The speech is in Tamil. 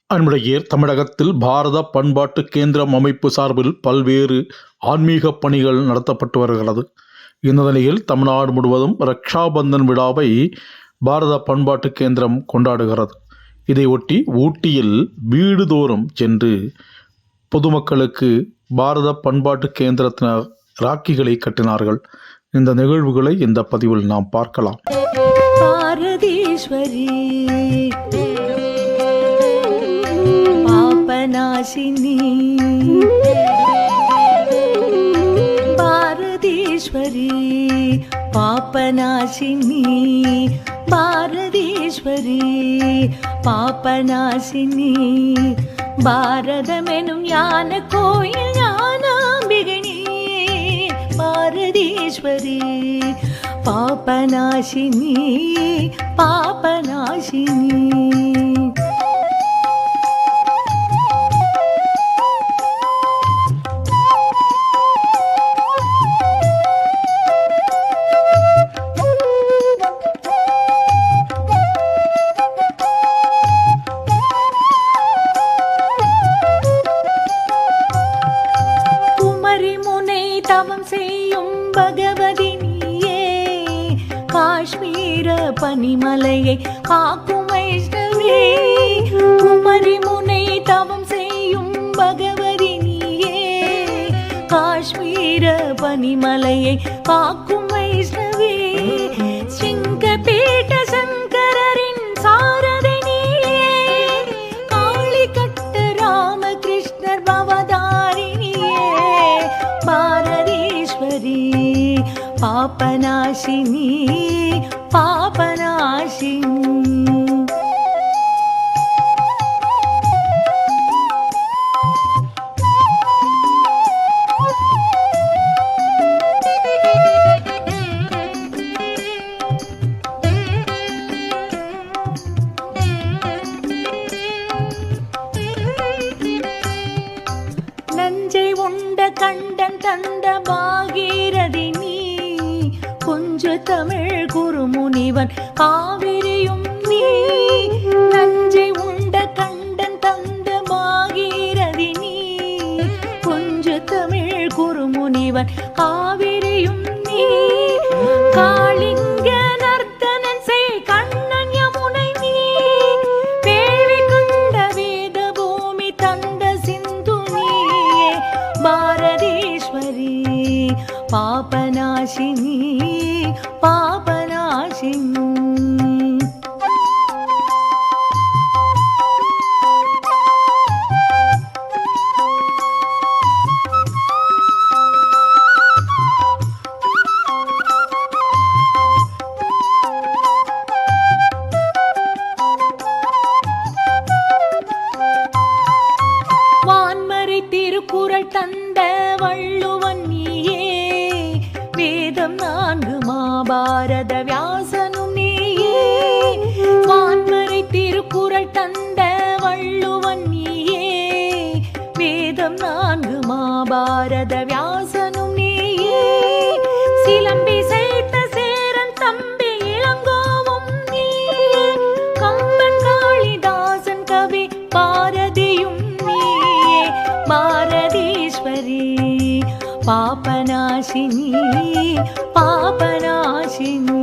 அன்புடைய தமிழகத்தில் பாரத பண்பாட்டு கேந்திரம் அமைப்பு சார்பில் பல்வேறு ஆன்மீக பணிகள் நடத்தப்பட்டு வருகிறது. இந்த நிலையில் தமிழ்நாடு முழுவதும் ரக்ஷாபந்தன் விழாவை பாரத பண்பாட்டு கேந்திரம் கொண்டாடுகிறது. இதையொட்டி ஊட்டியில் வீடுதோறும் சென்று பொதுமக்களுக்கு பாரத பண்பாட்டு கேந்திரத்தினர் ராக்கிகளை கட்டினார்கள். இந்த நிகழ்வுகளை இந்த பதிவில் நாம் பார்க்கலாம். பாரதீஸ்வரி பாபநாசினி, பாரதீஸ்வரி பாபநாசினி, பாரதீஸ்வரி பாபநாசினி, பாரதமெனும் ஞான கோயில் ஞானாம்பிகனி, பாரதீஸ்வரி பாபநாசினி, பாபநாசினி. தவம் செய்யும் பகவதி நீயே, காஷ்மீர பனிமலையை காக்கும் வைஷ்ணவே, குமரி முனை தவம் செய்யும் பகவதி நீயே, காஷ்மீர பனிமலையை காக்கும் வைஷ்ணவே, சிங்கபீட சங்கரரின் சாரதை நீயே, காளிகட்ட ராமகிருஷ்ணர் பவதாரிணியே, பாரதீஸ்வரி பாபநாசினி, பாபநாசினி. நஞ்சை உண்ட கண்டன் தந்த பாகீரதி நீ, கொஞ்சு தமிழ் குருமுனிவன் காவிரியும் நீ, நஞ்சை உண்ட கண்டன் தந்த பாகீரதி நீ, கொஞ்சு தமிழ் குருமுனிவன் காவிரியும் நீ, காளிங்க நர்த்தனன் செய் கண்ணன் யமுனை நீ, வேள்வி கண்ட வேத பூமி தந்த சிந்து நீயே, பாரதீஸ்வரி பாபநாசினி, பாபநாசினி. வான்மறை திருக்குறள் தந்த வள்ளுவன் நீயே, வேதம் 4 மாபாரத வியாசனும் நீயே, வான்மறை திருக்குறள் தந்த வள்ளுவன் நீயே, வேதம் 4 மாபாரத வியாசனும் நீயே, சிலம்பி செய்த சேரன் தம்பி இளங்கோவும் நீயே, கம்பன் காளிதாசன் கவி பாரதியும் நீயே, பாரதீஸ்வரி பாபநாசினி, பாபநாசினி.